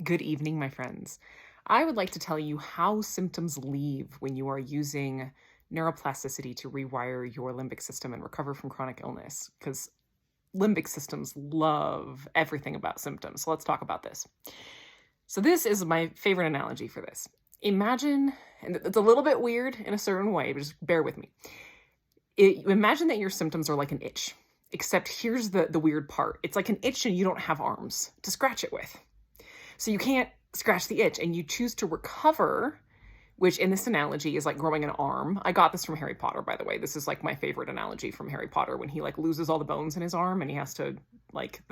Good evening, my friends. I would like to tell you how symptoms leave when you are using neuroplasticity to rewire your limbic system and recover from chronic illness, because limbic systems love everything about symptoms. So let's talk about this. So, this is my favorite analogy for this. Imagine, and it's a little bit weird in a certain way, but just bear with me. Imagine that your symptoms are like an itch, except here's the weird part. It's like an itch and you don't have arms to scratch it with. So you can't scratch the itch and you choose to recover, which in this analogy is like growing an arm. I got this from Harry Potter, by the way. This is like my favorite analogy from Harry Potter when he like loses all the bones in his arm and he has to like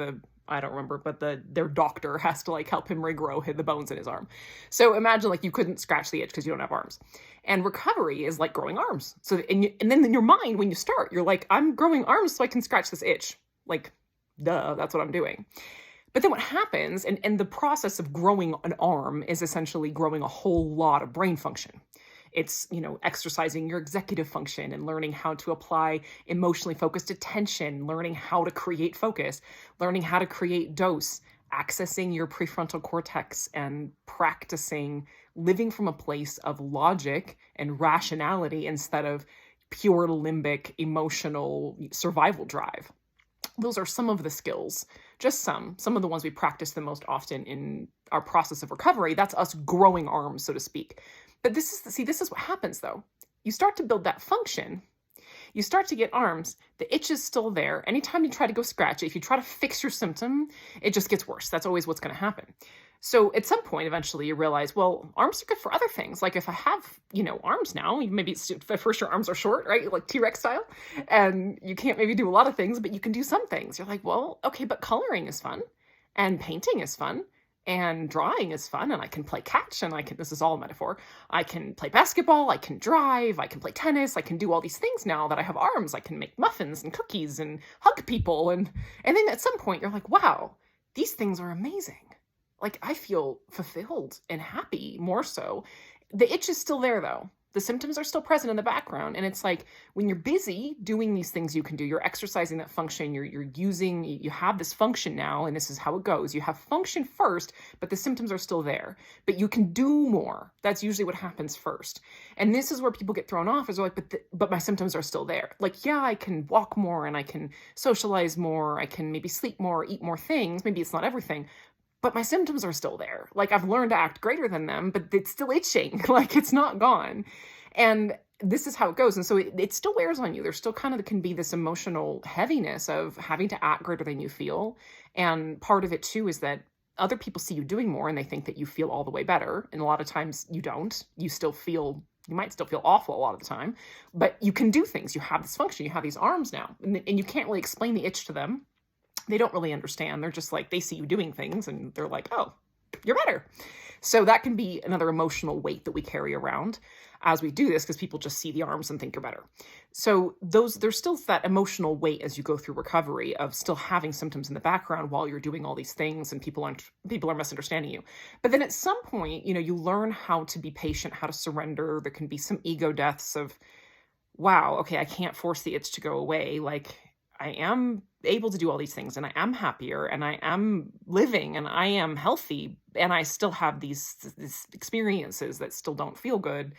I don't remember, but their doctor has to like help him regrow the bones in his arm. So imagine like you couldn't scratch the itch because you don't have arms. And recovery is like growing arms. So and then in your mind when you start, you're like, I'm growing arms so I can scratch this itch. Like, duh, that's what I'm doing. But then what happens, and the process of growing an arm is essentially growing a whole lot of brain function. It's, exercising your executive function and learning how to apply emotionally focused attention, learning how to create focus, learning how to create dose, accessing your prefrontal cortex and practicing living from a place of logic and rationality instead of pure limbic emotional survival drive. Those are some of the skills, just some of the ones we practice the most often in our process of recovery. That's us growing arms, so to speak. But this is what happens though. You start to build that function. You start to get arms. The itch is still there. Anytime you try to go scratch it, if you try to fix your symptom, it just gets worse. That's always what's going to happen. So at some point, eventually you realize, well, arms are good for other things. Like if I have, arms now, maybe it's at first your arms are short, right? Like T-Rex style. And you can't maybe do a lot of things, but you can do some things. You're like, well, okay, but coloring is fun and painting is fun and drawing is fun. And I can play catch and this is all a metaphor. I can play basketball. I can drive. I can play tennis. I can do all these things now that I have arms. I can make muffins and cookies and hug people. And then at some point you're like, wow, these things are amazing. Like, I feel fulfilled and happy more so. The itch is still there, though. The symptoms are still present in the background. And it's like when you're busy doing these things you can do, you're exercising that function, you have this function now, and this is how it goes. You have function first, but the symptoms are still there. But you can do more. That's usually what happens first. And this is where people get thrown off, is like, but my symptoms are still there. Like, yeah, I can walk more and I can socialize more. I can maybe sleep more, eat more things. Maybe it's not everything. But my symptoms are still there. Like, I've learned to act greater than them, but it's still itching. Like, it's not gone. And this is how it goes. And so it still wears on you. There still kind of can be this emotional heaviness of having to act greater than you feel. And part of it, too, is that other people see you doing more and they think that you feel all the way better. And a lot of times you don't. You might still feel awful a lot of the time. But you can do things. You have this function. You have these arms now. And you can't really explain the itch to them. They don't really understand. They're just like, they see you doing things and they're like, oh, you're better. So that can be another emotional weight that we carry around as we do this, because people just see the arms and think you're better. So there's still that emotional weight as you go through recovery of still having symptoms in the background while you're doing all these things and people are misunderstanding you. But then at some point, you learn how to be patient, how to surrender. There can be some ego deaths of, wow, okay, I can't force the itch to go away. Like, I am able to do all these things and I am happier and I am living and I am healthy and I still have these experiences that still don't feel good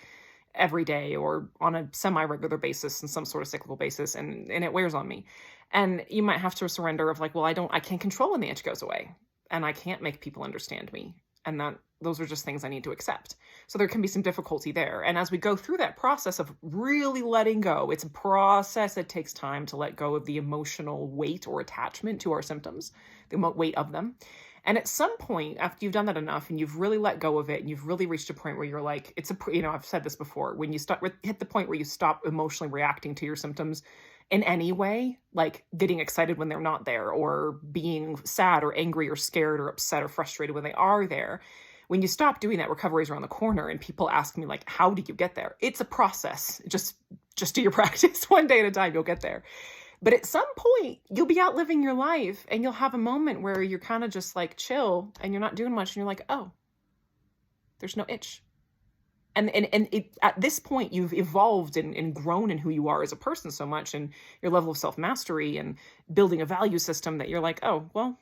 every day or on a semi-regular basis and some sort of cyclical basis, and it wears on me. And you might have to surrender of like, well, I can't control when the itch goes away and I can't make people understand me, and those are just things I need to accept. So there can be some difficulty there. And as we go through that process of really letting go, it's a process that takes time to let go of the emotional weight or attachment to our symptoms, the weight of them. And at some point, after you've done that enough and you've really let go of it and you've really reached a point where you're like, I've said this before, when you hit the point where you stop emotionally reacting to your symptoms in any way, like getting excited when they're not there or being sad or angry or scared or upset or frustrated when they are there. When you stop doing that, recovery is around the corner, and people ask me like, how do you get there? It's a process. Just do your practice one day at a time, you'll get there. But at some point, you'll be out living your life and you'll have a moment where you're kind of just like chill and you're not doing much and you're like, oh, there's no itch. And at this point, you've evolved and grown in who you are as a person so much, and your level of self-mastery and building a value system that you're like, oh, well,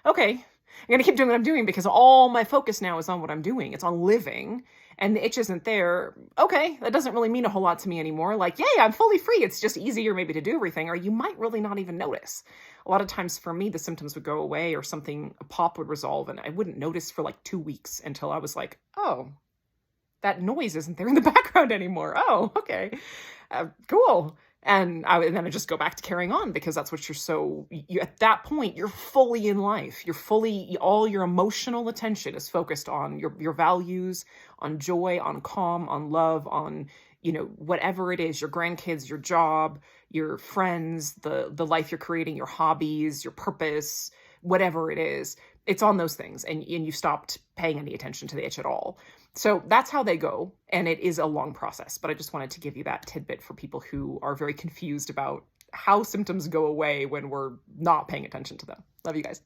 okay, I'm going to keep doing what I'm doing because all my focus now is on what I'm doing. It's on living, and the itch isn't there. Okay, that doesn't really mean a whole lot to me anymore. Like, yay, I'm fully free. It's just easier maybe to do everything, or you might really not even notice. A lot of times for me, the symptoms would go away or something, a pop would resolve, and I wouldn't notice for like 2 weeks until I was like, oh, that noise isn't there in the background anymore. Oh, okay, cool. And then I just go back to carrying on because that's what you at that point, you're fully in life. All your emotional attention is focused on your values, on joy, on calm, on love, on, whatever it is, your grandkids, your job, your friends, the life you're creating, your hobbies, your purpose, whatever it is. It's on those things, and you stopped paying any attention to the itch at all. So that's how they go, and it is a long process, but I just wanted to give you that tidbit for people who are very confused about how symptoms go away when we're not paying attention to them. Love you guys.